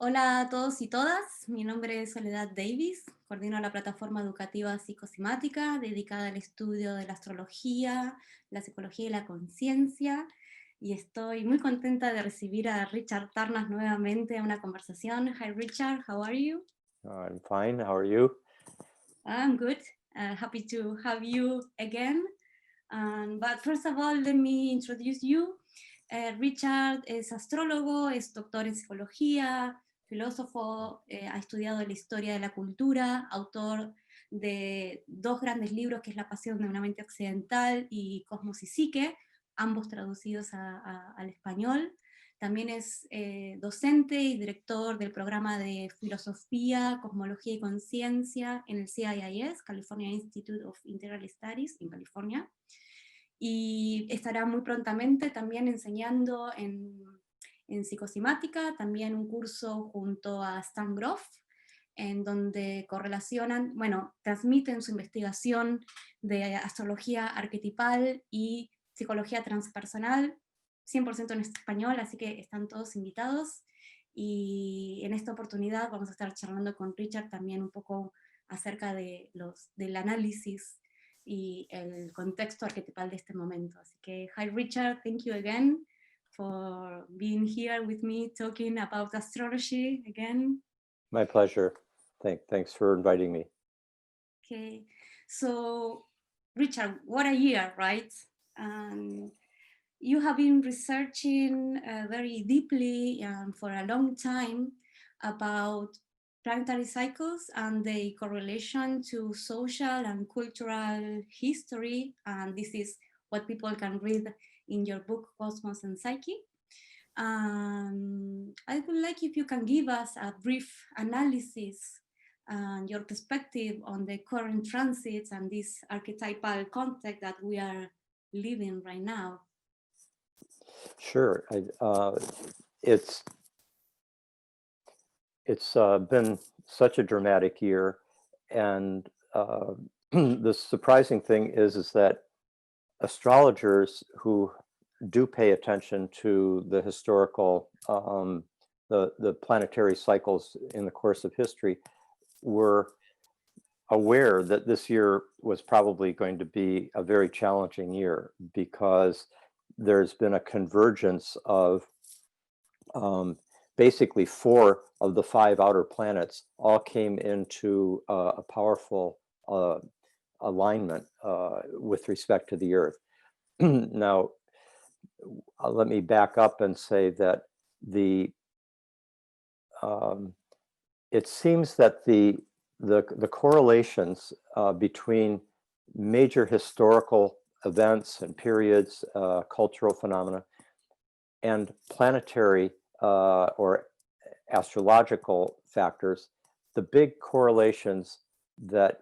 Hola a todos y todas, mi nombre es Soledad Davies, coordino la plataforma educativa PsicoCymática dedicada al estudio de la astrología, la psicología y la conciencia, y estoy muy contenta de recibir a Richard Tarnas nuevamente a una conversación. Hi Richard, how are you? I'm fine, how are you? I'm good, happy to have you again. But first of all, let me introduce you. Richard es astrólogo, es doctor en psicología, filósofo, ha estudiado la historia de la cultura, autor de dos grandes libros, que es La pasión de una mente occidental y Cosmos y Psique, ambos traducidos al español. También es docente y director del programa de Filosofía, Cosmología y Conciencia en el CIIS, California Institute of Integral Studies, en California. Y estará muy prontamente también enseñando en PsicoCymática, también un curso junto a Stan Grof, en donde correlacionan, transmiten su investigación de astrología arquetipal y psicología transpersonal, 100% en español, así que están todos invitados. Y en esta oportunidad vamos a estar charlando con Richard también un poco acerca del análisis y el contexto arquetipal de este momento. Así que, hi Richard, thank you again for being here with me talking about astrology again. My pleasure. Thanks for inviting me. Okay, so Richard, what a year, right? You have been researching very deeply for a long time about planetary cycles and the correlation to social and cultural history, and this is what people can read in your book Cosmos and Psyche. I would like if you can give us a brief analysis and your perspective on the current transits and this archetypal context that we are living right now. Sure. It's been such a dramatic year, and the surprising thing is that astrologers who do pay attention to the historical, the planetary cycles in the course of history were aware that this year was probably going to be a very challenging year, because there's been a convergence of basically 4 of the 5 outer planets all came into a powerful alignment with respect to the Earth. Now, let me back up and say that it seems that the correlations between major historical events and periods, cultural phenomena, and planetary or astrological factors, the big correlations that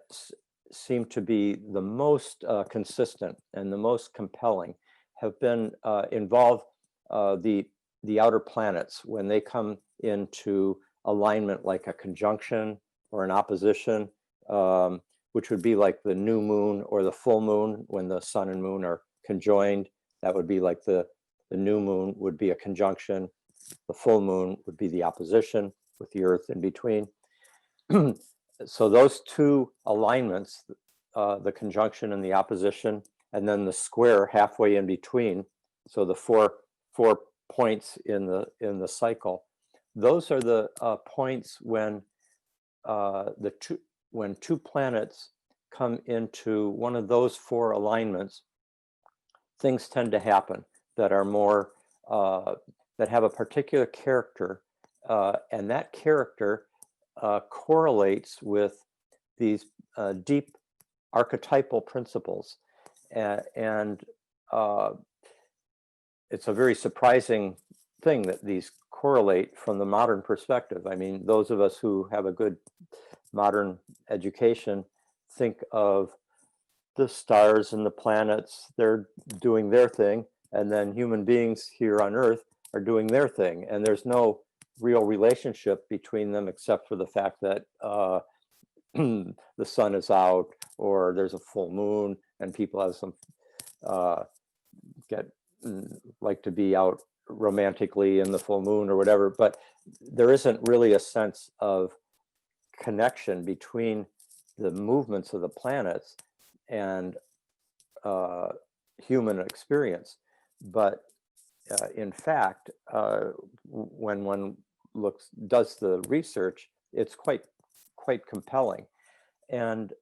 seem to be the most consistent and the most compelling have been involve the outer planets when they come into alignment, like a conjunction or an opposition, which would be like the new moon or the full moon when the sun and moon are conjoined. That would be like the new moon would be a conjunction. The full moon would be the opposition with the Earth in between. So those 2 alignments, the conjunction and the opposition, and then the square halfway in between, so the four points in the cycle, those are the points when when 2 planets come into one of those 4 alignments, things tend to happen that are more that have a particular character, and that character correlates with these deep archetypal principles, and it's a very surprising thing that these correlate from the modern perspective. I mean, those of us who have a good modern education think of the stars and the planets, they're doing their thing, and then human beings here on Earth are doing their thing, and there's no real relationship between them except for the fact that the sun is out, or there's a full moon, and people have some like to be out romantically in the full moon or whatever, but there isn't really a sense of connection between the movements of the planets and human experience. But in fact, when one does the research, it's quite compelling. And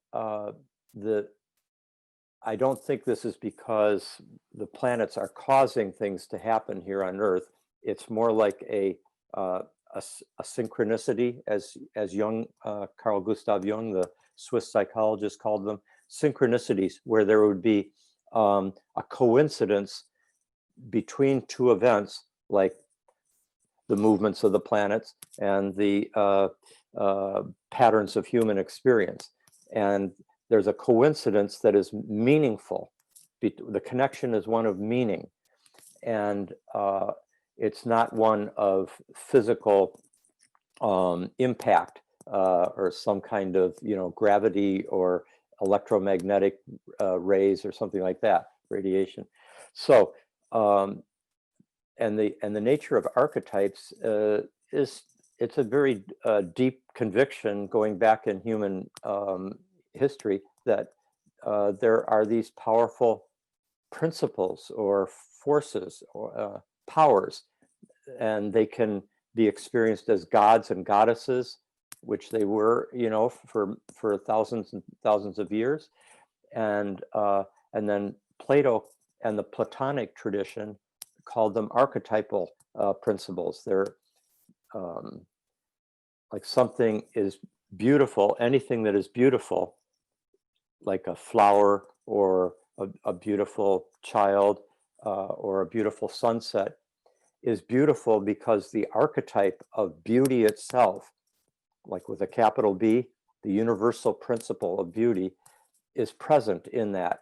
I don't think this is because the planets are causing things to happen here on Earth. It's more like a synchronicity, as Jung, Carl Gustav Jung, the Swiss psychologist, called them, synchronicities, where there would be a coincidence between two events, like the movements of the planets and the patterns of human experience. And there's a coincidence that is meaningful. The connection is one of meaning, and it's not one of physical impact or some kind of, gravity or electromagnetic rays or something like that, radiation. So, and the nature of archetypes it's a very deep conviction going back in human history that there are these powerful principles or forces or powers, and they can be experienced as gods and goddesses, which they were, for thousands and thousands of years. And then Plato and the Platonic tradition called them archetypal principles. They're like something is beautiful, anything that is beautiful, like a flower or a beautiful child or a beautiful sunset, is beautiful because the archetype of beauty itself, like with a capital B, the universal principle of beauty, is present in that.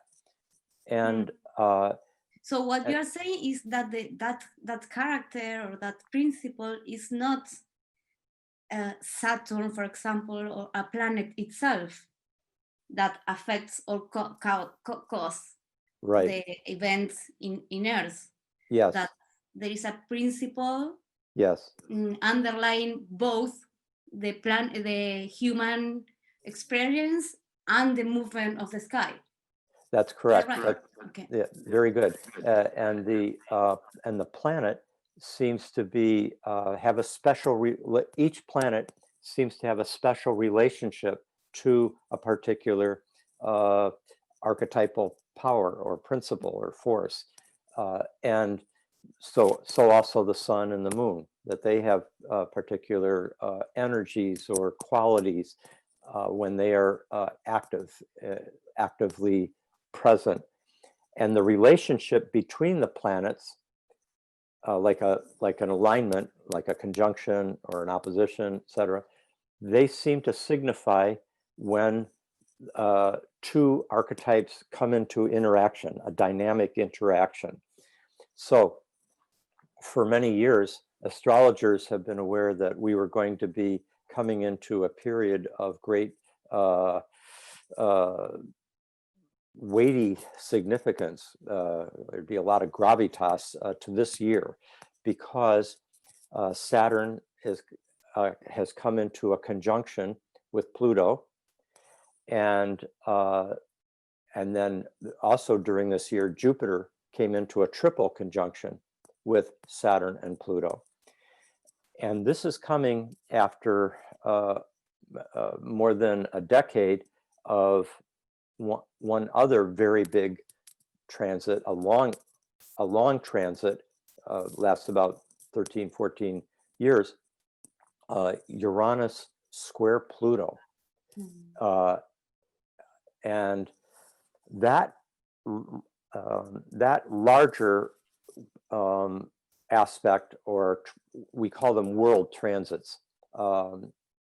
And so what you are saying is that that character or that principle is not Saturn, for example, or a planet itself that affects or cause the events in Earth. Yes. That there is a principle. Yes. Underlying both the human experience and the movement of the sky. That's correct. Right. Okay. Yeah, very good. And the planet seems to be have a special. Each planet seems to have a special relationship to a particular archetypal power or principle or force, and so also the sun and the moon, that they have particular energies or qualities when they are actively present. And the relationship between the planets, like an alignment, like a conjunction or an opposition, etc., they seem to signify when two archetypes come into interaction, a dynamic interaction. So for many years, astrologers have been aware that we were going to be coming into a period of great weighty significance. There'd be a lot of gravitas to this year, because Saturn has come into a conjunction with Pluto, and then also during this year, Jupiter came into a triple conjunction with Saturn and Pluto. And this is coming after more than a decade of one other very big transit, a long transit, lasts about 13, 14 years, Uranus square Pluto. And that larger aspect, or we call them world transits,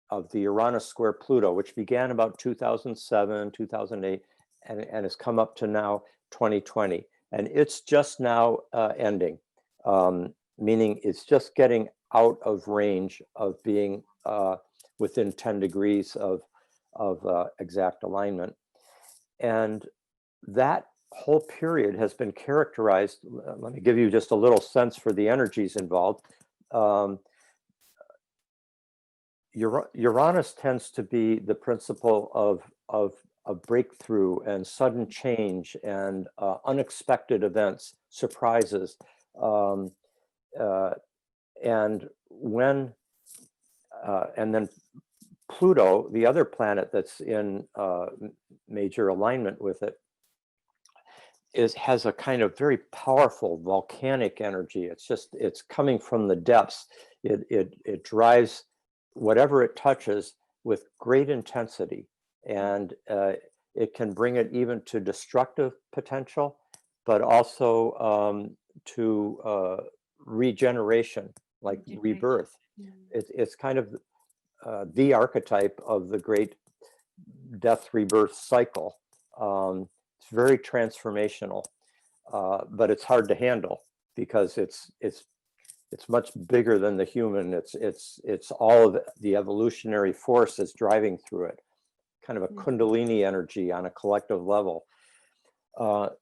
of the Uranus square Pluto, which began about 2007, 2008, and has come up to now 2020. And it's just now ending, meaning it's just getting out of range of being within 10 degrees of exact alignment. And that whole period has been characterized. Let me give you just a little sense for the energies involved. Uranus tends to be the principle of breakthrough and sudden change and unexpected events, surprises. And then Pluto, the other planet that's in major alignment with it, has a kind of very powerful volcanic energy. It's coming from the depths. It drives whatever it touches with great intensity, and it can bring it even to destructive potential, but also to regeneration, like rebirth. It's kind of the archetype of the great death rebirth cycle. It's very transformational, but it's hard to handle because it's much bigger than the human. It's all of the evolutionary force that's driving through it, kind of a Kundalini energy on a collective level.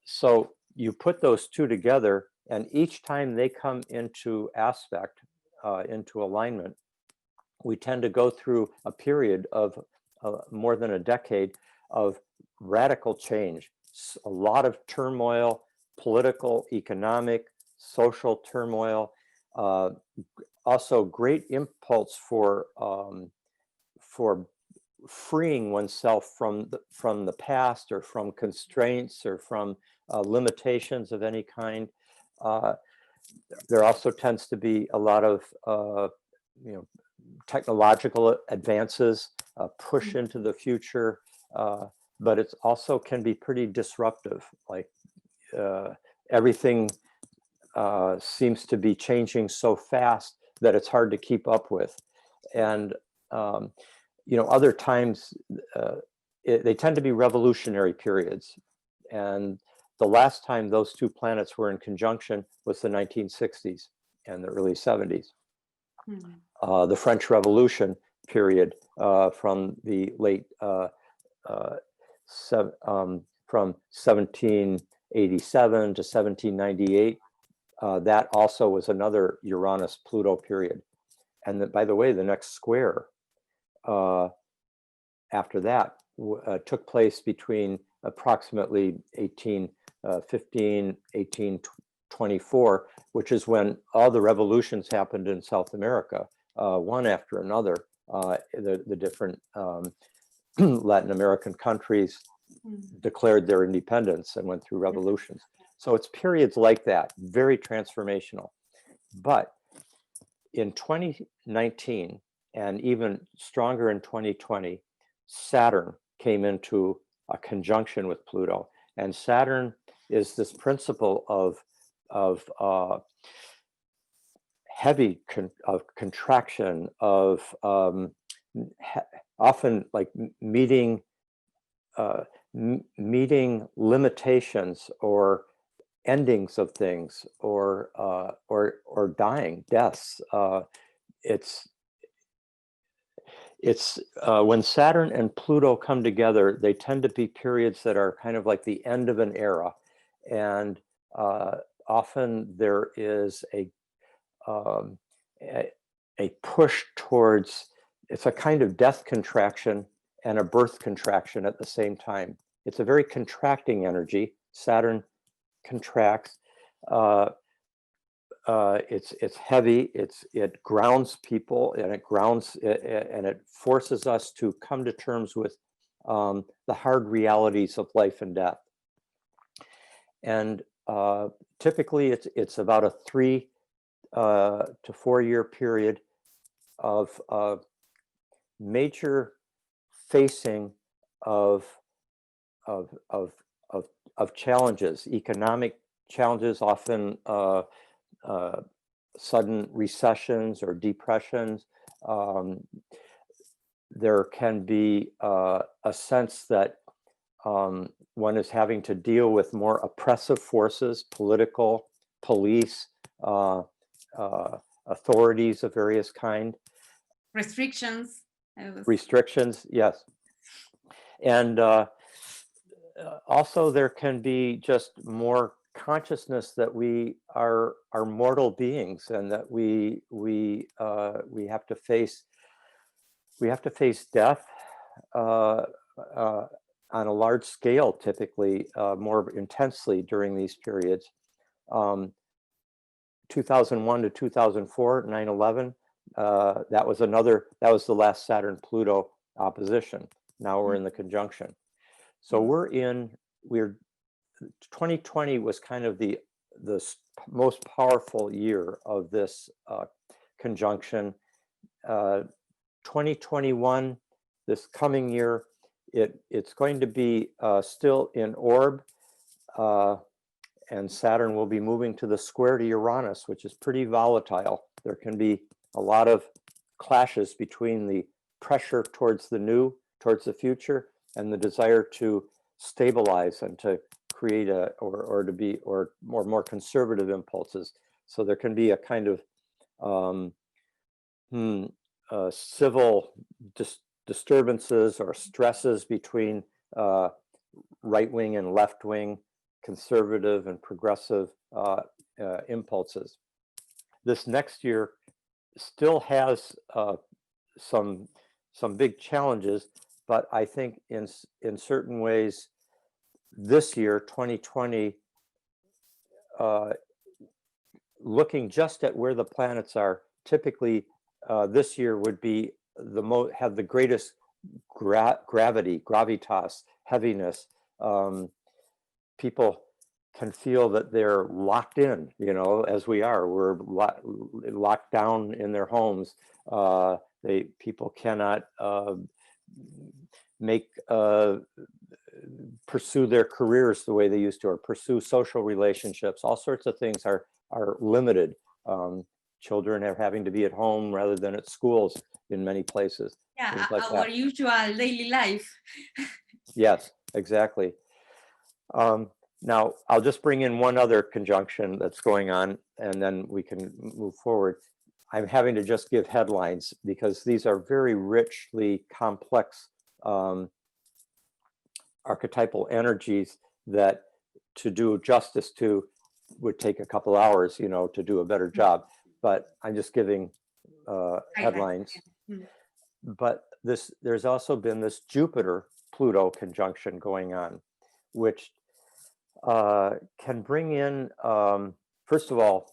So you put those two together, and each time they come into aspect, into alignment, we tend to go through a period of more than a decade of radical change, a lot of turmoil, political, economic, social turmoil, also great impulse for freeing oneself from the past, or from constraints, or from limitations of any kind. There also tends to be a lot of technological advances, push into the future, but it also can be pretty disruptive. Like everything seems to be changing so fast that it's hard to keep up with. And other times they tend to be revolutionary periods. And the last time those two planets were in conjunction was the 1960s and the early 70s. The French Revolution period, from the late from 1787 to 1798, that also was another Uranus-Pluto period. And by the way, the next square after that took place between approximately 1815, 1824, which is when all the revolutions happened in South America, one after another. The different Latin American countries declared their independence and went through revolutions. So it's periods like that, very transformational. But in 2019, and even stronger in 2020, Saturn came into a conjunction with Pluto. And Saturn is this principle of heavy contraction, of often like meeting limitations or endings of things, or dying, deaths. It's when Saturn and Pluto come together, they tend to be periods that are kind of like the end of an era, and often there is a push towards, it's a kind of death contraction and a birth contraction at the same time. It's a very contracting energy. Saturn contracts. It's heavy. It grounds people, and it forces us to come to terms with the hard realities of life and death. And typically, it's about a 3 to 4 year period of major facing of challenges, economic challenges, often sudden recessions or depressions. There can be a sense that one is having to deal with more oppressive forces, political, police, authorities of various kind. Restrictions. Restrictions, yes. And also there can be just more consciousness that we are mortal beings, and that we have to face death on a large scale, typically more intensely during these periods. 2001 to 2004, 9/11, that was the last Saturn-Pluto opposition. Now we're in the conjunction. So we're 2020 was kind of the most powerful year of this conjunction. 2021, this coming year, it's going to be still in orb, and Saturn will be moving to the square to Uranus, which is pretty volatile. There can be a lot of clashes between the pressure towards the new, towards the future, and the desire to stabilize and to create more conservative impulses. So there can be a kind of civil disturbances or stresses between right-wing and left-wing, conservative and progressive impulses. This next year still has some big challenges, but I think in certain ways, this year, 2020, looking just at where the planets are, typically this year would be have the greatest gravity, gravitas, heaviness. People can feel that they're locked in, as we are. We're locked down in their homes. People cannot pursue their careers the way they used to, or pursue social relationships. All sorts of things are limited. Children are having to be at home rather than at schools in many places. Yeah, like our usual daily life. Yes, exactly. Now, I'll just bring in one other conjunction that's going on, and then we can move forward. I'm having to just give headlines because these are very richly complex archetypal energies that, to do justice to, would take a couple hours, to do a better job. But I'm just giving headlines. But there's also been this Jupiter-Pluto conjunction going on, which can bring in, first of all,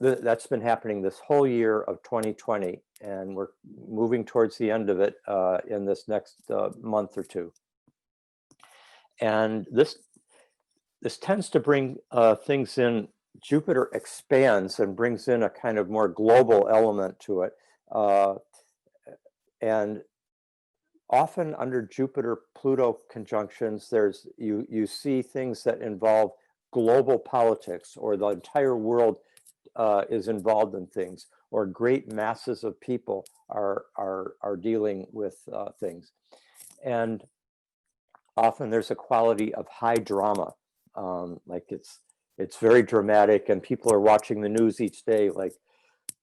that's been happening this whole year of 2020, and we're moving towards the end of it in this next month or two. And this tends to bring things in. Jupiter expands and brings in a kind of more global element to it. And often under Jupiter-Pluto conjunctions, you see things that involve global politics, or the entire world is involved in things, or great masses of people are dealing with things. And often there's a quality of high drama, like it's very dramatic, and people are watching the news each day, like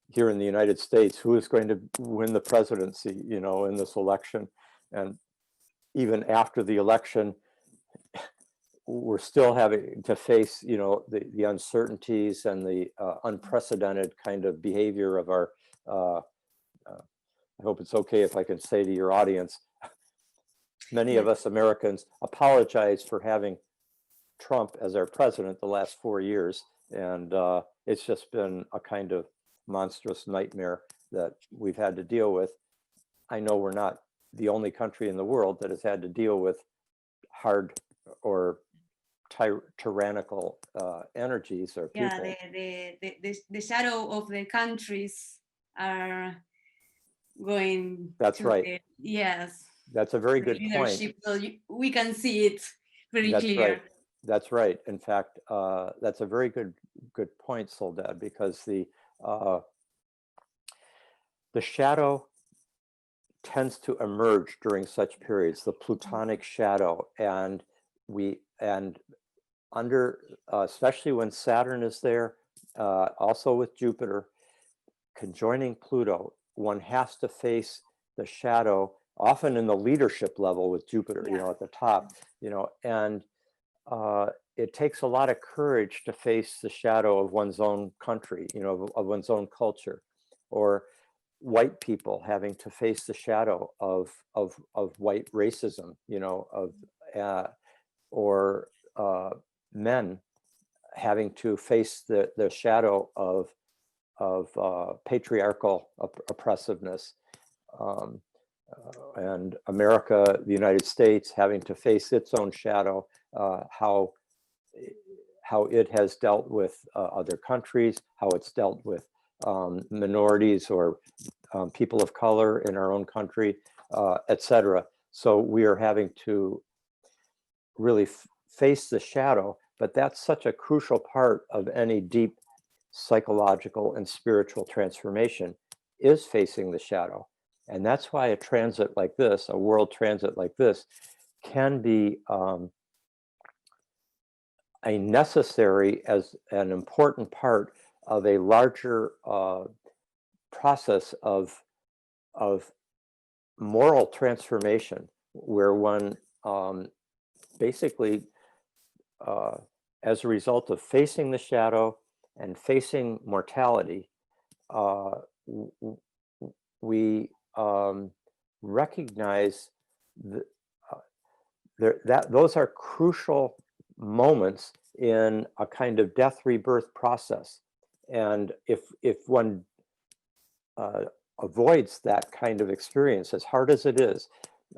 here in the United States, who is going to win the presidency, in this election. And even after the election, we're still having to face, the uncertainties and the unprecedented kind of behavior of our, I hope it's okay if I can say to your audience, many of us Americans apologize for having Trump as our president the last 4 years. And it's just been a kind of monstrous nightmare that we've had to deal with. I know we're not the only country in the world that has had to deal with hard or tyrannical energies or people. Yeah, the shadow of the countries are going. That's right. Yes. That's a very good point. So we can see it very clear. Right. That's right. In fact, that's a very good point, Soledad, because the shadow tends to emerge during such periods, the plutonic shadow, and under especially when Saturn is there, also with Jupiter conjoining Pluto, one has to face the shadow often in the leadership level with Jupiter, at the top, and it takes a lot of courage to face the shadow of one's own country, of one's own culture, or white people having to face the shadow of white racism, or men having to face the shadow of patriarchal oppressiveness, and America, the United States, having to face its own shadow, how it has dealt with other countries, how it's dealt with minorities or people of color in our own country, etc. So we are having to really face the shadow, but that's such a crucial part of any deep psychological and spiritual transformation, is facing the shadow. And that's why a transit like this, a world transit like this, can be a necessary, as an important part of a larger process of moral transformation, where one basically, as a result of facing the shadow and facing mortality, we recognize that those are crucial moments in a kind of death rebirth process. And if one avoids that kind of experience, as hard as it is,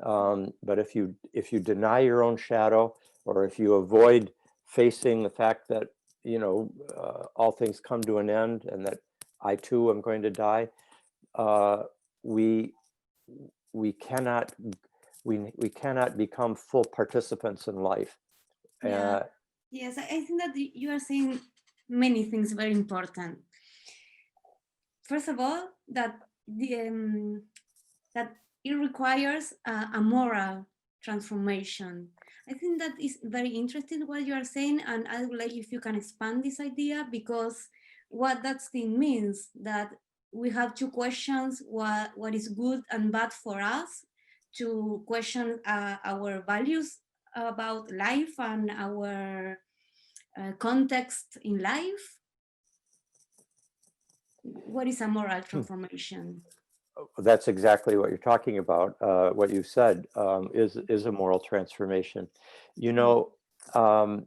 but if you deny your own shadow, or if you avoid facing the fact that all things come to an end and that I too am going to die, we cannot become full participants in life. Yeah. Yes, I think that you are saying many things very important. First of all, that that it requires a moral transformation. I think that is very interesting what you are saying, and I would like if you can expand this idea, because what that thing means, that we have to question what is good and bad for us, to question our values about life and our context in life. What is a moral transformation? That's exactly what you're talking about. What you said is a moral transformation. How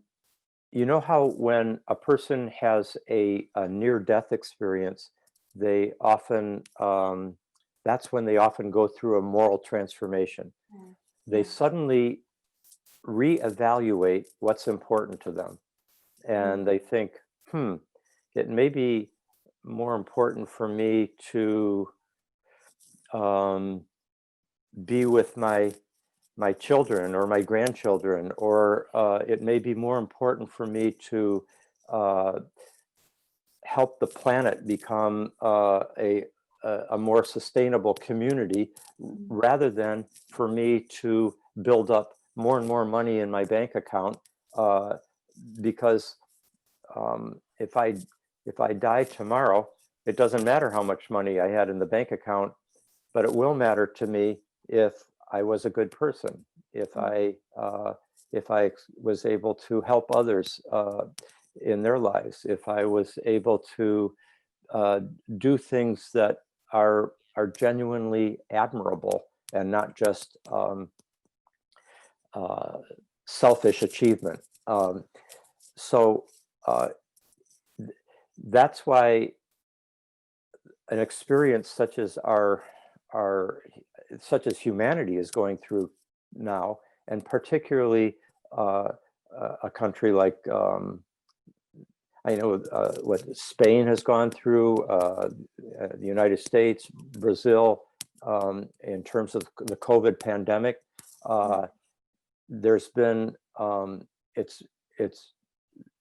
when a person has a near-death experience, they often that's when they often go through a moral transformation. They suddenly reevaluate what's important to them, and they think, it may be more important for me to be with my children or my grandchildren, or it may be more important for me to help the planet become a more sustainable community, rather than for me to build up more and more money in my bank account, because if I die tomorrow, it doesn't matter how much money I had in the bank account, but it will matter to me if I was a good person, if I was able to help others in their lives, if I was able to do things that are genuinely admirable and not just selfish achievement. So that's why an experience such as such as humanity is going through now, and particularly a country like I know what Spain has gone through, the United States, Brazil, in terms of the COVID pandemic. There's been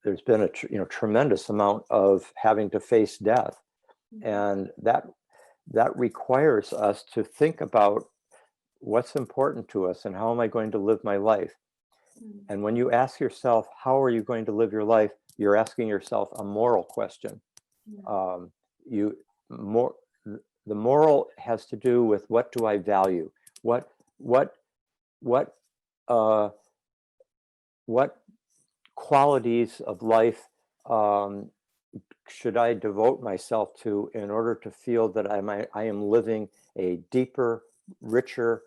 there's been a tremendous amount of having to face death, and that requires us to think about what's important to us and how am I going to live my life. And when you ask yourself, how are you going to live your life, you're asking yourself a moral question. The moral has to do with, what do I value? What what qualities of life should I devote myself to in order to feel that I am living a deeper, richer,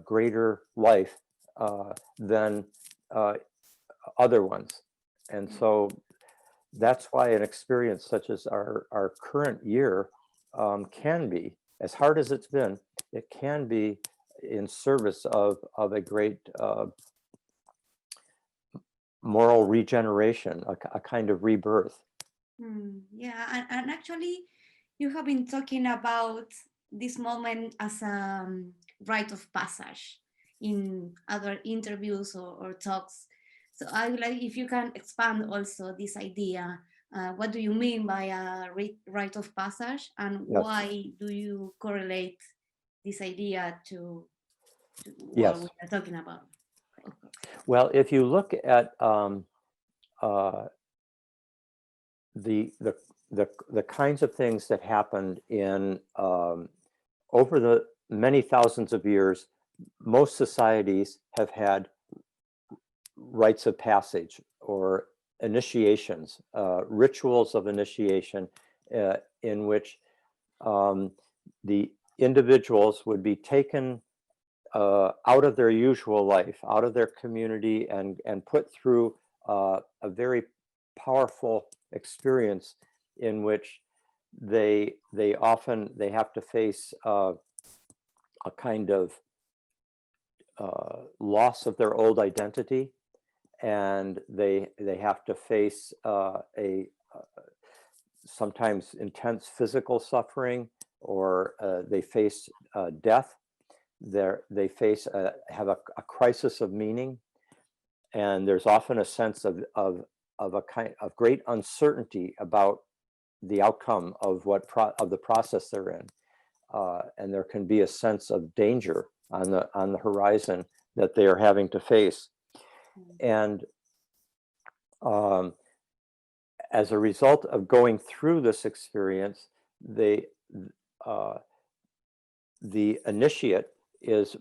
greater life than other ones. And so that's why an experience such as our current year can be, as hard as it's been, it can be in service of a great moral regeneration, a kind of rebirth. Yeah, and actually you have been talking about this moment as a rite of passage in other interviews or talks. So I would like if you can expand also this idea. What do you mean by a rite of passage, and Yes. why do you correlate this idea to what Yes. we are talking about? Well, if you look at the kinds of things that happened in over the many thousands of years, most societies have had rites of passage or initiations, rituals of initiation, in which the individuals would be taken out of their usual life, out of their community, and put through a very powerful experience in which they have to face a kind of loss of their old identity, and they have to face sometimes intense physical suffering, or they face death. They face have a crisis of meaning, and there's often a sense of a kind of great uncertainty about the outcome of the process they're in, and there can be a sense of danger on the horizon that they are having to face. And as a result of going through this experience, the initiate is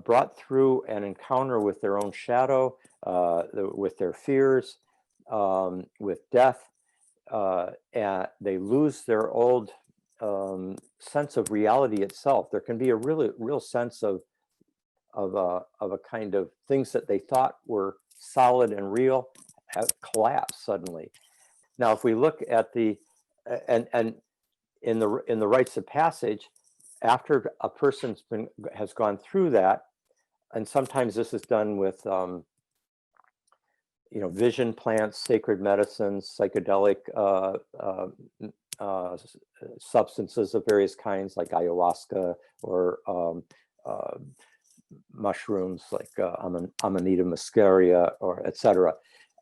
brought through an encounter with their own shadow, with their fears, with death, and they lose their old sense of reality itself. There can be a real sense of a kind of things that they thought were solid and real have collapsed suddenly. Now, if we look at and in the rites of passage, after a person has gone through that, and sometimes this is done with vision plants, sacred medicines, psychedelic substances of various kinds, like ayahuasca, or mushrooms like Amanita muscaria, or etc.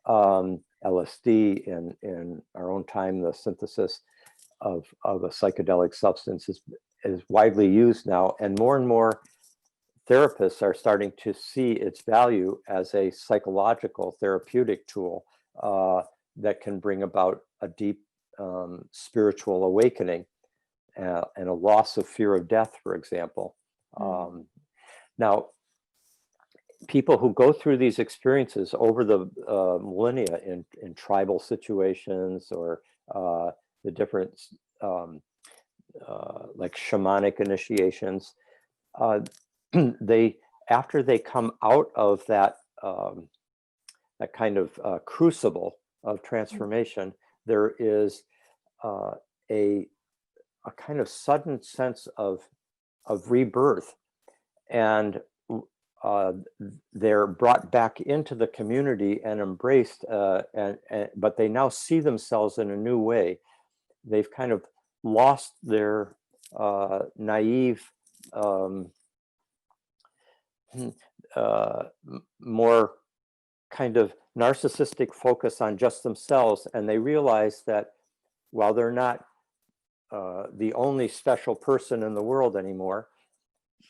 LSD in our own time, the synthesis of a psychedelic substance is widely used now, and more therapists are starting to see its value as a psychological therapeutic tool that can bring about a deep spiritual awakening and a loss of fear of death, for example. Now, people who go through these experiences over the millennia in tribal situations, or the different like shamanic initiations, after they come out of that kind of crucible of transformation, there is a kind of sudden sense of rebirth, and they're brought back into the community and embraced, but they now see themselves in a new way. They've kind of lost their naive, more kind of narcissistic focus on just themselves, and they realize that while they're not the only special person in the world anymore,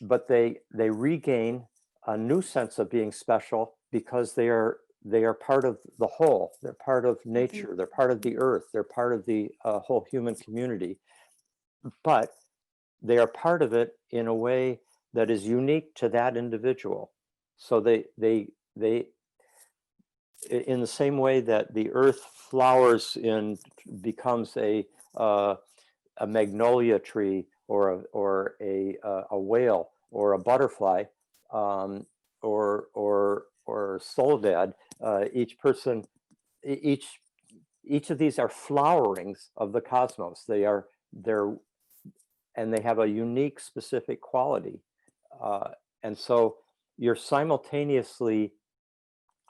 but they regain a new sense of being special because they are part of the whole. They're part of nature. They're part of the earth. They're part of the whole human community. But they are part of it in a way that is unique to that individual. So they in the same way that the earth flowers in, becomes a magnolia tree, or a whale, or a butterfly, or Soledad. Each of these are flowerings of the cosmos. And they have a unique, specific quality. And so you're simultaneously,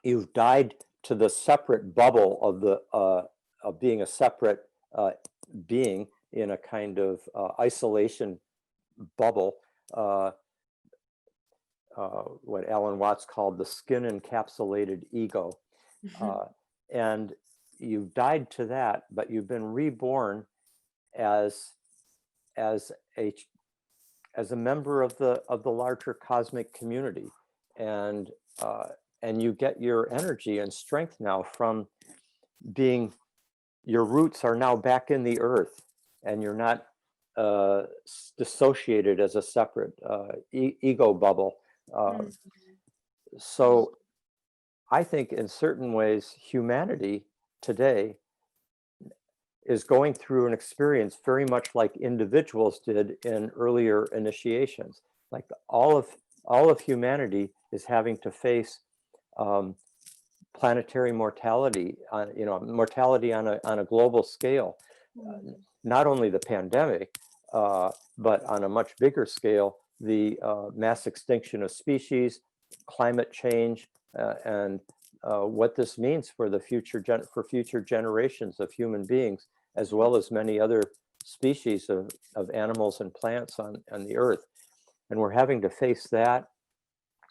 you've died to the separate bubble of being a separate being in a kind of isolation bubble, what Alan Watts called the skin encapsulated ego. And you've died to that, but you've been reborn as a member of the larger cosmic community, and you get your energy and strength now from being, your roots are now back in the earth, and you're not dissociated as a separate ego bubble. So I think in certain ways humanity today is going through an experience very much like individuals did in earlier initiations. Like all of humanity is having to face planetary mortality, mortality on a global scale. Not only the pandemic, but on a much bigger scale, the mass extinction of species, climate change, and what this means for the future generations of human beings, as well as many other species of animals and plants on the earth. And we're having to face that.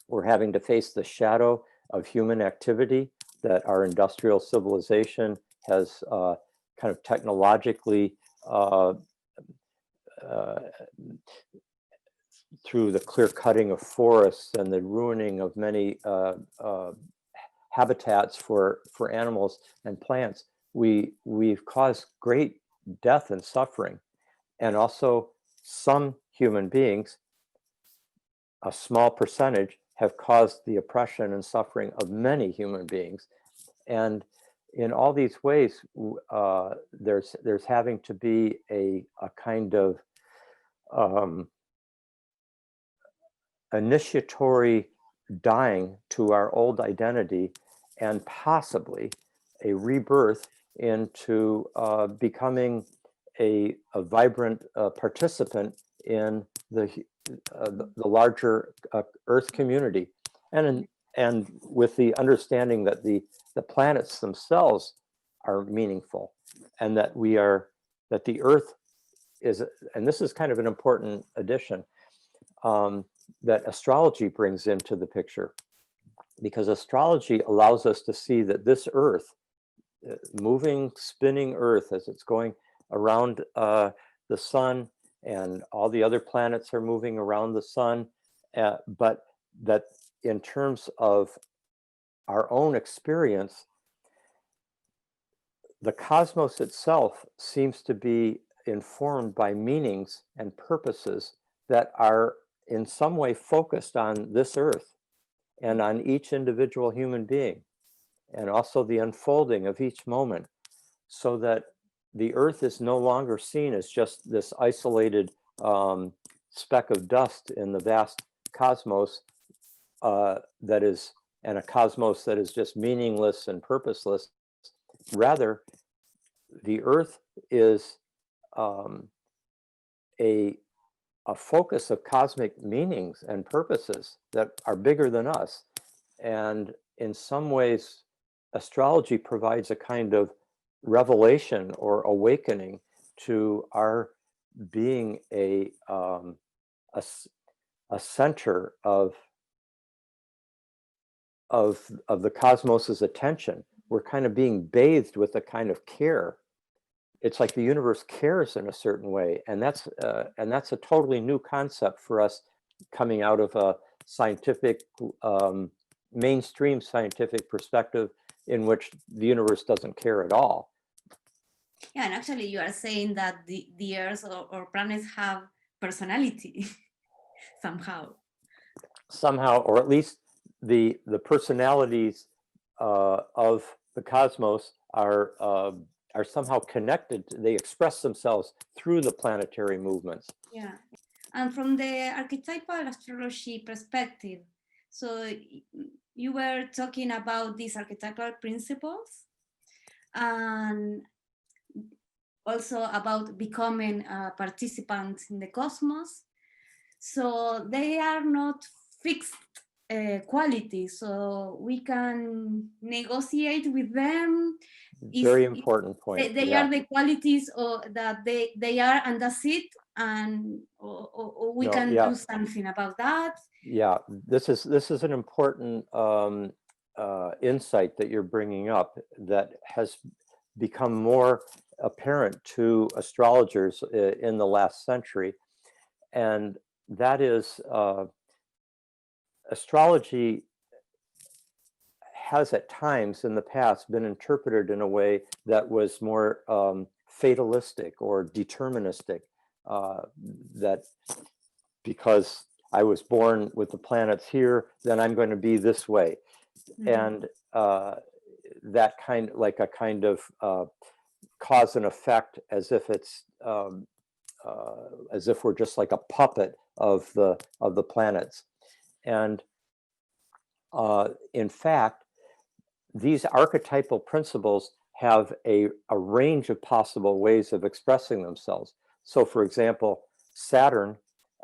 We're having to face the shadow of human activity that our industrial civilization has kind of technologically, through the clear cutting of forests and the ruining of many habitats for animals and plants, we've caused great death and suffering. And also some human beings, a small percentage, have caused the oppression and suffering of many human beings. And in all these ways, there's having to be a kind of initiatory dying to our old identity, and possibly a rebirth into becoming a vibrant participant in the larger Earth community, and with the understanding that the planets themselves are meaningful, and that the Earth is, and this is kind of an important addition, that astrology brings into the picture, because astrology allows us to see that this Earth, moving, spinning Earth as it's going around the sun, and all the other planets are moving around the sun, but that in terms of our own experience, the cosmos itself seems to be informed by meanings and purposes that are in some way focused on this Earth and on each individual human being, and also the unfolding of each moment, so that the Earth is no longer seen as just this isolated speck of dust in the vast cosmos, that is, and a cosmos that is just meaningless and purposeless. Rather, the Earth is a focus of cosmic meanings and purposes that are bigger than us. And in some ways, astrology provides a kind of revelation or awakening to our being a center of the cosmos's attention. We're kind of being bathed with a kind of care. It's like the universe cares in a certain way, and that's a totally new concept for us, coming out of a scientific, mainstream scientific perspective, in which the universe doesn't care at all. Yeah, and actually you are saying that the Earth or planets have personality somehow. somehow, or at least the personalities of the cosmos are somehow connected. They express themselves through the planetary movements. Yeah, and from the archetypal astrology perspective, so you were talking about these archetypal principles and also about becoming a participant in the cosmos. So they are not fixed qualities, so we can negotiate with them. Very important point. They are the qualities that they are, and that's it, and or we can do something about that. Yeah, this is an important insight that you're bringing up that has become more apparent to astrologers in the last century, and that is astrology has at times in the past been interpreted in a way that was more fatalistic or deterministic, that because I was born with the planets here, then I'm going to be this way. And that like a kind of cause and effect, as if it's as if we're just like a puppet of the planets. And in fact, these archetypal principles have a range of possible ways of expressing themselves. So, for example, Saturn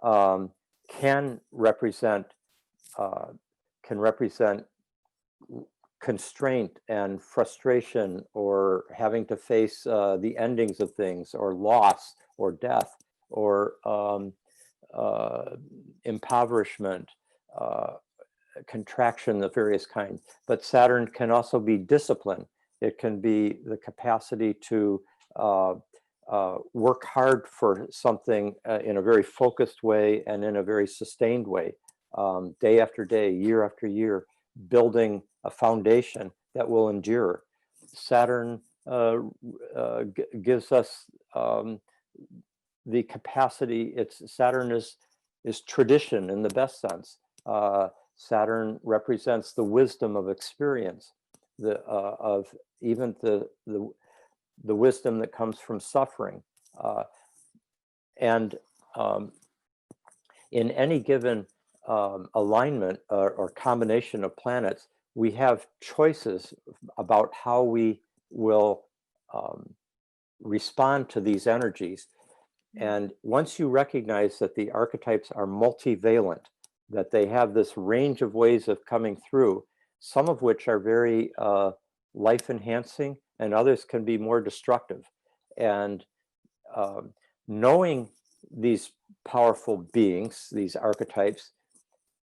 can represent constraint and frustration, or having to face the endings of things, or loss, or death, or impoverishment, contraction of various kinds. But Saturn can also be discipline. It can be the capacity to work hard for something in a very focused way and in a very sustained way, day after day, year after year, building a foundation that will endure. Saturn gives us the capacity. Saturn is tradition in the best sense. Saturn represents the wisdom of experience, of even the wisdom that comes from suffering. And in any given alignment or combination of planets, we have choices about how we will respond to these energies. And once you recognize that the archetypes are multivalent, that they have this range of ways of coming through, some of which are very life-enhancing, and others can be more destructive. And knowing these powerful beings, these archetypes,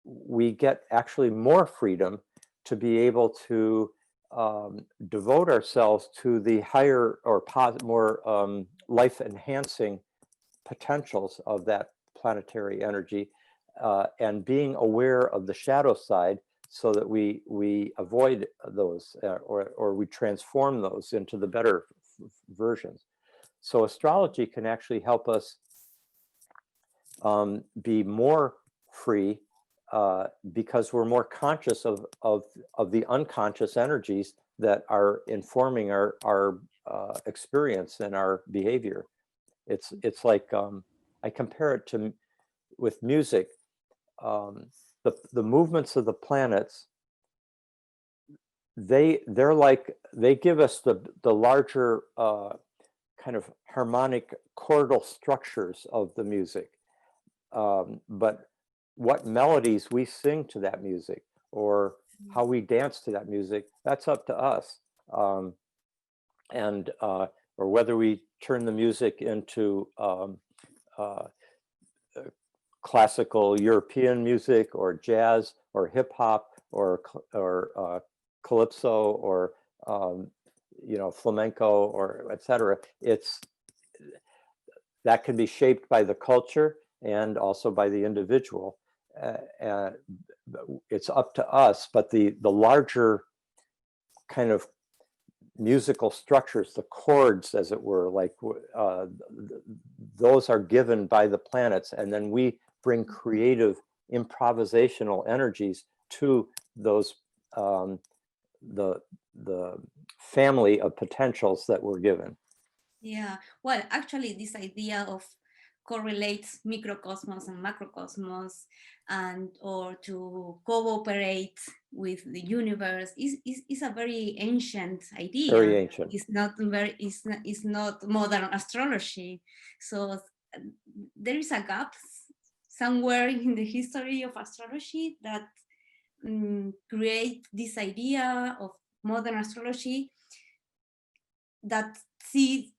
we get actually more freedom to be able to devote ourselves to the higher or more life-enhancing potentials of that planetary energy, and being aware of the shadow side, so that we avoid those, or we transform those into the better versions. So astrology can actually help us be more free, because we're more conscious of the unconscious energies that are informing our experience and our behavior. It's like, I compare it to with music. The movements of the planets, they give us the larger kind of harmonic chordal structures of the music, but what melodies we sing to that music, or how we dance to that music, that's up to us. And or whether we turn the music into classical European music, or jazz, or hip hop, or calypso, or flamenco, or etc. That can be shaped by the culture and also by the individual. It's up to us, but the larger kind of musical structures, the chords, as it were, like those are given by the planets, and then we bring creative improvisational energies to those the family of potentials that were given. Yeah, well, actually, this idea of correlates microcosmos and macrocosmos, and or to cooperate with the universe is a very ancient idea. Very ancient. It's not modern astrology. So there is a gap somewhere in the history of astrology that create this idea of modern astrology that sees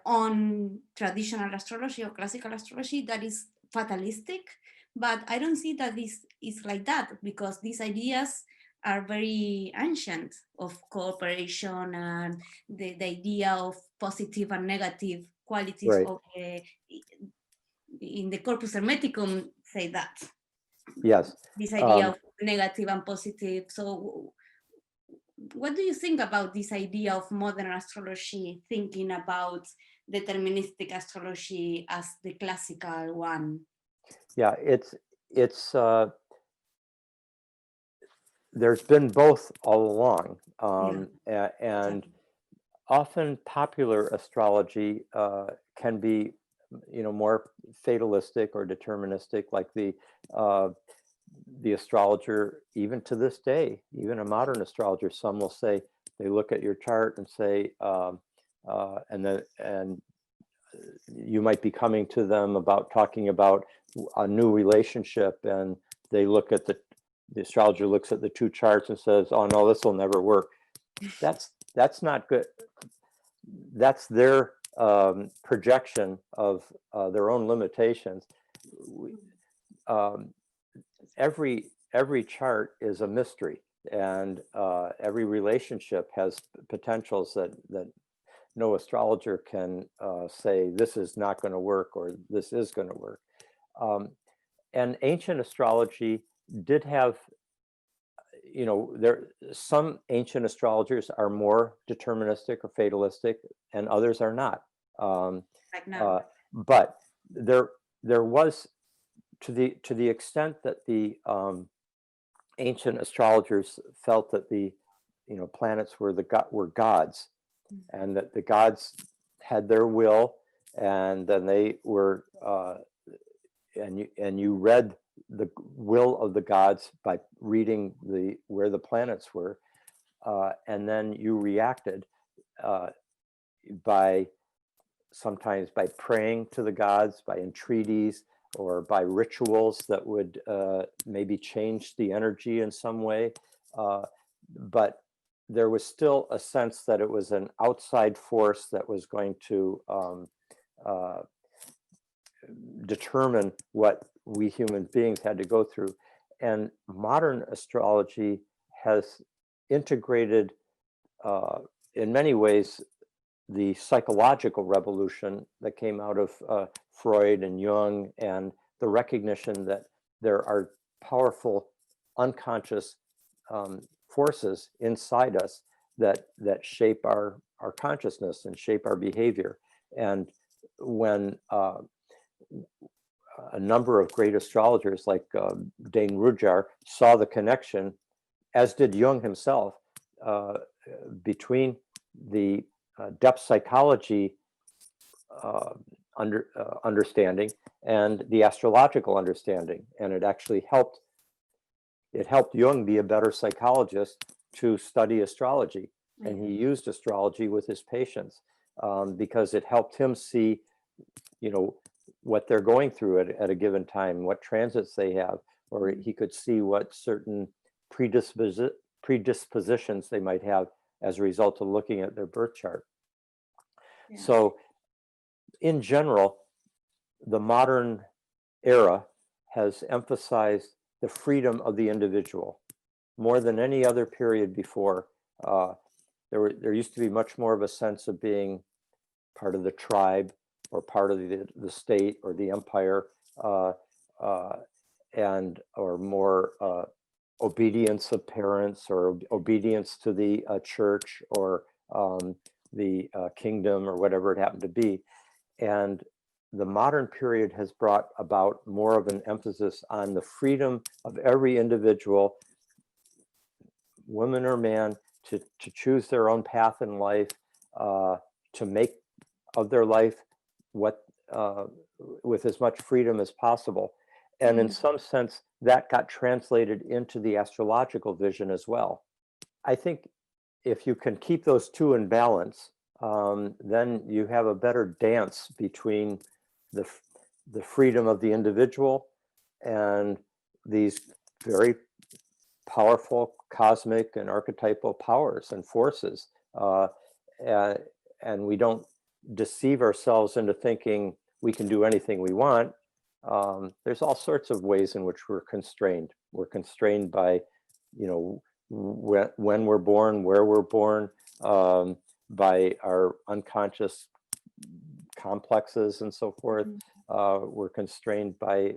on traditional astrology or classical astrology that is fatalistic, but I don't see that this is like that, because these ideas are very ancient, of cooperation and the idea of positive and negative qualities. Right. Of in the Corpus Hermeticum say that. Yes. This idea of negative and positive. So what do you think about this idea of modern astrology, thinking about deterministic astrology as the classical one? Yeah, it's there's been both all along, and often popular astrology can be, more fatalistic or deterministic, like the astrologer, even to this day, even a modern astrologer, some will say, they look at your chart and say, and you might be coming to them talking about a new relationship, and they look at the astrologer looks at the two charts and says, oh no, this will never work. That's not good. That's their projection of their own limitations. Every chart is a mystery, and every relationship has potentials that no astrologer can say this is not going to work or this is going to work. And ancient astrology did have, some ancient astrologers are more deterministic or fatalistic, and others are not. But there was, to the extent that the ancient astrologers felt that the planets were gods, and that the gods had their will, and then they were and you read the will of the gods by reading where the planets were, and then you reacted sometimes by praying to the gods, by entreaties, or by rituals that would maybe change the energy in some way. But there was still a sense that it was an outside force that was going to determine what we human beings had to go through. And modern astrology has integrated, in many ways, the psychological revolution that came out of Freud and Jung, and the recognition that there are powerful unconscious forces inside us that shape our consciousness and shape our behavior. And when a number of great astrologers like Dane Rudhyar saw the connection, as did Jung himself, between the depth psychology understanding and the astrological understanding, and it actually helped Jung be a better psychologist to study astrology. And he used astrology with his patients because it helped him see, what they're going through at a given time, what transits they have, or he could see what certain predispositions they might have as a result of looking at their birth chart. Yeah. So in general, the modern era has emphasized the freedom of the individual more than any other period before. There used to be much more of a sense of being part of the tribe, or part of the state or the empire, and or more obedience of parents, or obedience to the church, or the kingdom, or whatever it happened to be. And the modern period has brought about more of an emphasis on the freedom of every individual, woman or man, to choose their own path in life, to make of their life what with as much freedom as possible. And in some sense, that got translated into the astrological vision as well. I think if you can keep those two in balance, then you have a better dance between the freedom of the individual and these very powerful cosmic and archetypal powers and forces. And we don't deceive ourselves into thinking we can do anything we want. There's all sorts of ways in which we're constrained. We're constrained by, when we're born, where we're born, by our unconscious complexes and so forth. We're constrained by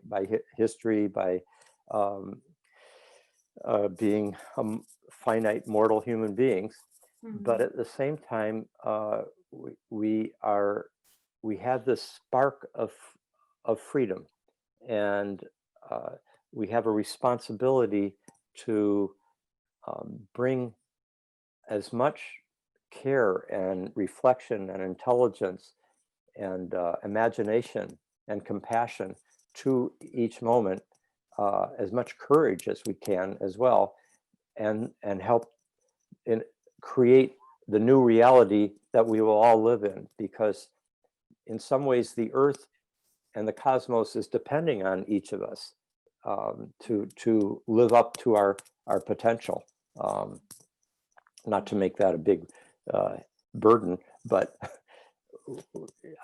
history, by being finite mortal human beings. But at the same time, we have this spark of freedom, and we have a responsibility to bring as much care and reflection and intelligence and imagination and compassion to each moment, as much courage as we can as well, and help create the new reality that we will all live in, because in some ways the earth and the cosmos is depending on each of us to live up to our potential. Not to make that a big burden, but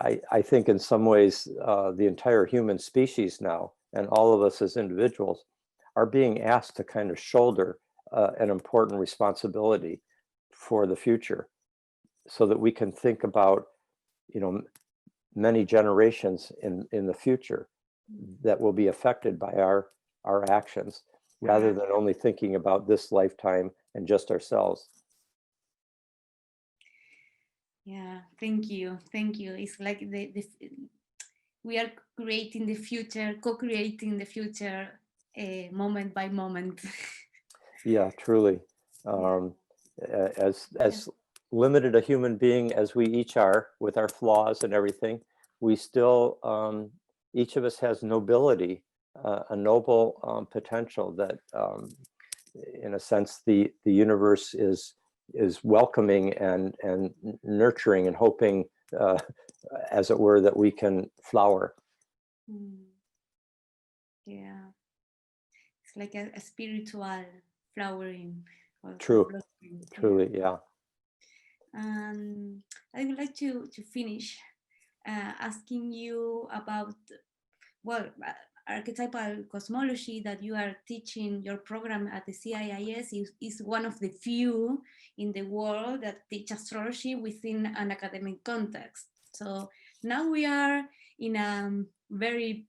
I think in some ways the entire human species now, and all of us as individuals, are being asked to kind of shoulder an important responsibility for the future, so that we can think about, many generations in the future that will be affected by our actions, rather than only thinking about this lifetime and just ourselves. Yeah, thank you. It's like we are creating the future, co-creating the future, moment by moment. Yeah, truly. As limited a human being as we each are, with our flaws and everything, we still, each of us has nobility, a noble potential that, in a sense, the universe is welcoming and nurturing and hoping, as it were, that we can flower. Yeah, it's like a spiritual flowering. Truly, yeah. And I would like to finish asking you about, archetypal cosmology that you are teaching. Your program at the CIIS is one of the few in the world that teach astrology within an academic context. So now we are in a very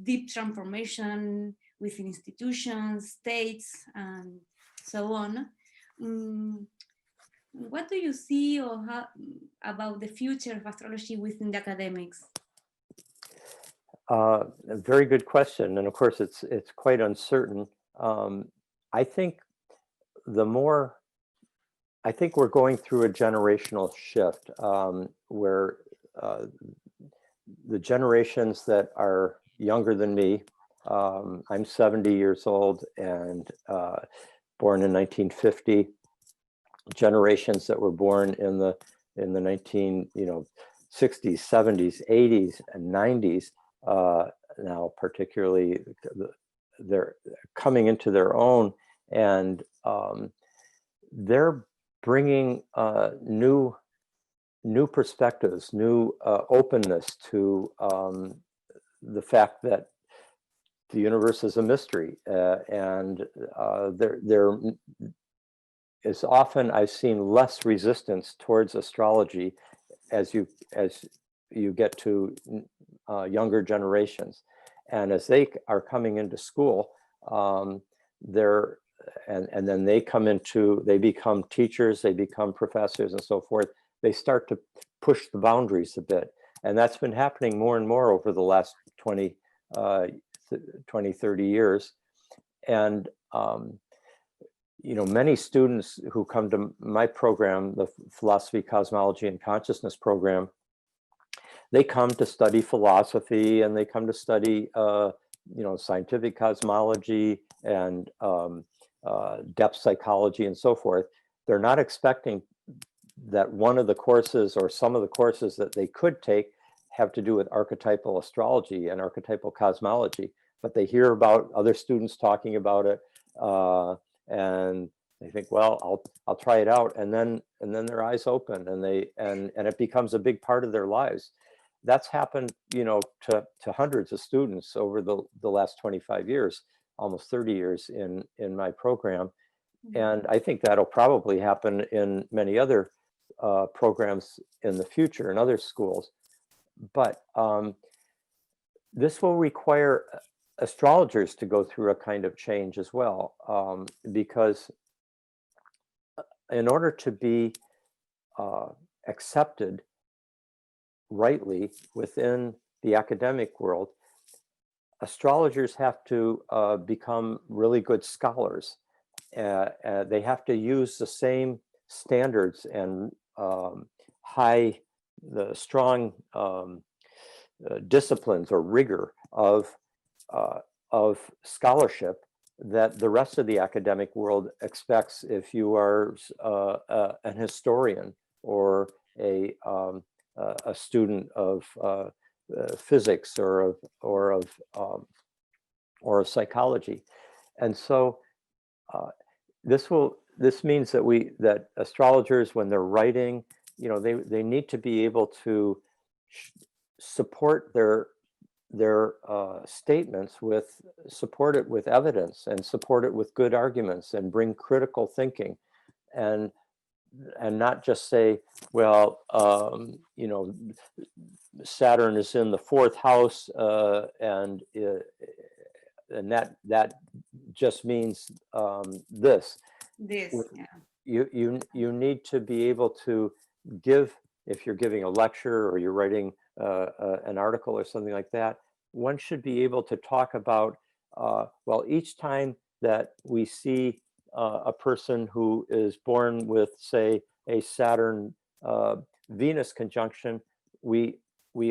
deep transformation within institutions, states, and so on. What do you see about the future of astrology within the academics? A very good question, and of course it's quite uncertain. I think we're going through a generational shift, where the generations that are younger than me, I'm 70 years old and born in 1950. Generations that were born in the 1960s, 70s, 80s, and 90s. Now, particularly, they're coming into their own, and they're bringing new perspectives, new openness to the fact that the universe is a mystery, and there is often, I've seen, less resistance towards astrology as you get to younger generations, and as they are coming into school, and then they become teachers, they become professors, and so forth. They start to push the boundaries a bit, And that's been happening more and more over the last 20, 30 years. And, many students who come to my program, the Philosophy, Cosmology, and Consciousness program, they come to study philosophy, and they come to study, scientific cosmology and depth psychology and so forth. They're not expecting that one of the courses or some of the courses that they could take have to do with archetypal astrology and archetypal cosmology, but they hear about other students talking about it, and they think, well, I'll try it out, and then their eyes open, and it becomes a big part of their lives. That's happened, to hundreds of students over the last 25 years, almost 30 years in my program. And I think that'll probably happen in many other programs in the future in other schools. But this will require astrologers to go through a kind of change as well, because in order to be accepted rightly within the academic world, astrologers have to become really good scholars. They have to use the same standards and strong disciplines or rigor of scholarship that the rest of the academic world expects if you are an historian or a student of physics or of psychology. And so this means that astrologers, when they're writing, they need to be able to support their statements support it with evidence, and support it with good arguments, and bring critical thinking, and not just say, well, Saturn is in the 4th house, and that just means this. Yeah. You need to be able to give, if you're giving a lecture or you're writing an article or something like that, one should be able to talk about, well, each time that we see a person who is born with, say, a Saturn Venus conjunction, we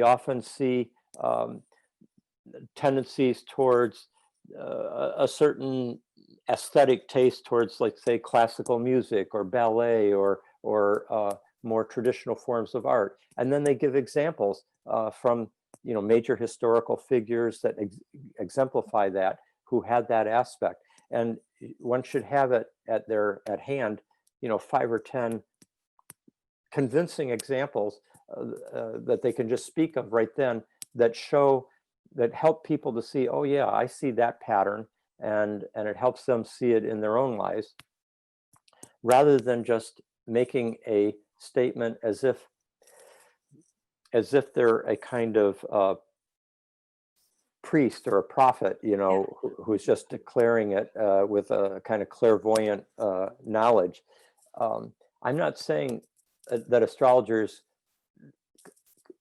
often see tendencies towards a certain aesthetic taste towards, like, say, classical music or ballet or more traditional forms of art. And then they give examples from major historical figures that exemplify that, who had that aspect. And one should have it at hand, 5 or 10 convincing examples that they can just speak of right then, that help people to see, oh yeah, I see that pattern, and it helps them see it in their own lives, rather than just making a statement as if they're a kind of priest or a prophet, who's just declaring it with a kind of clairvoyant knowledge. I'm not saying that astrologers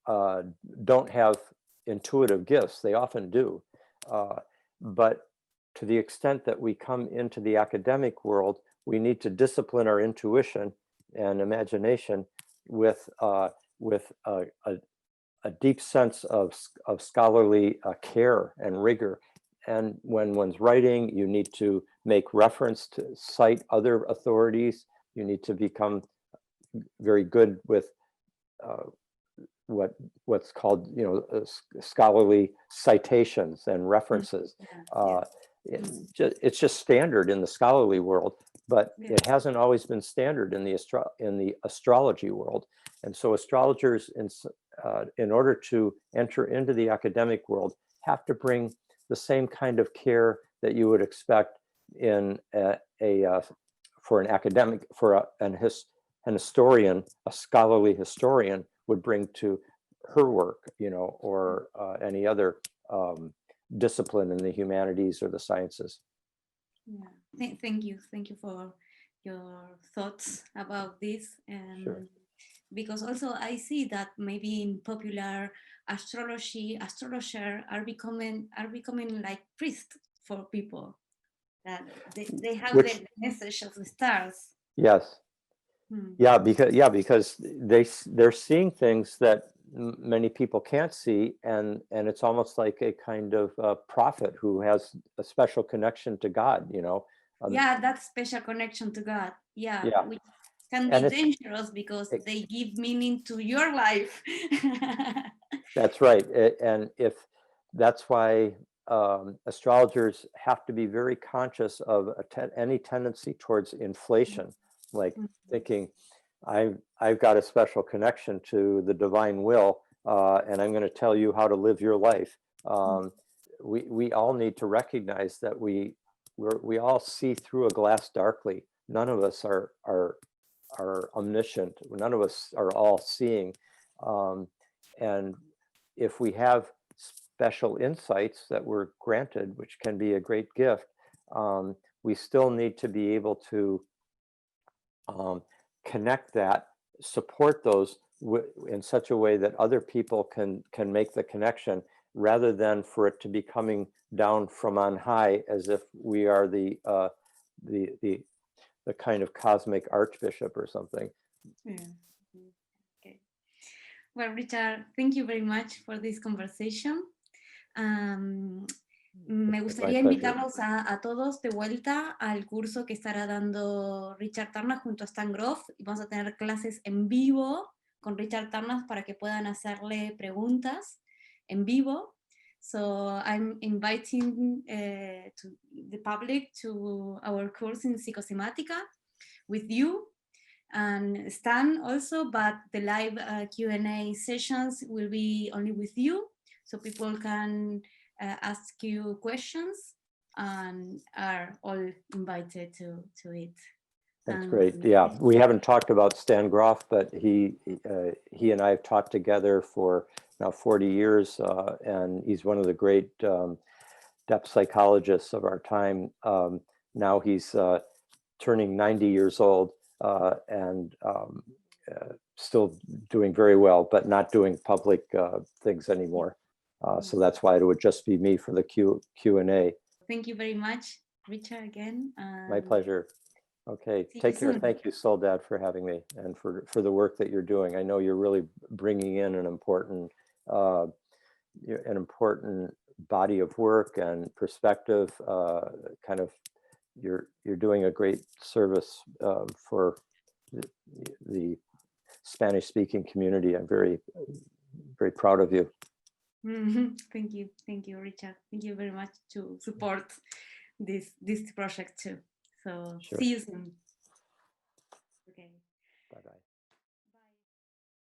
don't have intuitive gifts. They often do. But to the extent that we come into the academic world, we need to discipline our intuition and imagination with a deep sense of scholarly care and rigor. And when one's writing, you need to make reference to cite other authorities. You need to become very good with what's called scholarly citations and references. It's just standard in the scholarly world, but it hasn't always been standard in the astrology world. And so astrologers, in order to enter into the academic world, have to bring the same kind of care that you would expect in for an academic, for an historian, a scholarly historian would bring to her work, or any other discipline in the humanities or the sciences. Thank you for your thoughts about this. And sure. because also I see that maybe in popular astrology, astrologers are becoming like priests for people, that they have the message of the stars. Yes. Yeah, because they're seeing things that many people can't see, and it's almost like a kind of prophet who has a special connection to God, you know. Yeah, that special connection to God. Yeah. Which can be dangerous because they give meaning to your life. That's right. And if that's why astrologers have to be very conscious of any tendency towards inflation, like thinking, I've got a special connection to the divine will, and I'm going to tell you how to live your life. We all need to recognize that we all see through a glass darkly. None of us are omniscient. None of us are all seeing, and if we have special insights that we're granted, which can be a great gift, we still need to be able to connect that, support those in such a way that other people can make the connection, rather than for it to be coming down from on high as if we are the kind of cosmic archbishop or something. Yeah. Okay. Well, Richard, thank you very much for this conversation. Me gustaría invitarlos a todos de vuelta al curso que estará dando Richard Tarnas junto a Stan Groff. Vamos a tener clases en vivo con Richard Tarnas para que puedan hacerle preguntas en vivo. So I'm inviting to the public to our course in PsicoCymática with you and Stan also, but the live Q&A sessions will be only with you, so people can ask you questions and are all invited to it. That's great. Yeah, we haven't talked about Stan Groff, but he and I have taught together for now 40 years, and he's one of the great depth psychologists of our time. Now he's turning 90 years old and still doing very well, but not doing public things anymore. So that's why it would just be me for the Q&A. Thank you very much, Richard, again. My pleasure. Okay, take care. Thank you, Soledad, for having me and for the work that you're doing. I know you're really bringing in an important body of work and perspective. Kind of, you're doing a great service for the Spanish-speaking community. I'm very, very proud of you. Thank you, Richard. Thank you very much to support this project too. So sure. See you soon. Okay. Bye-bye.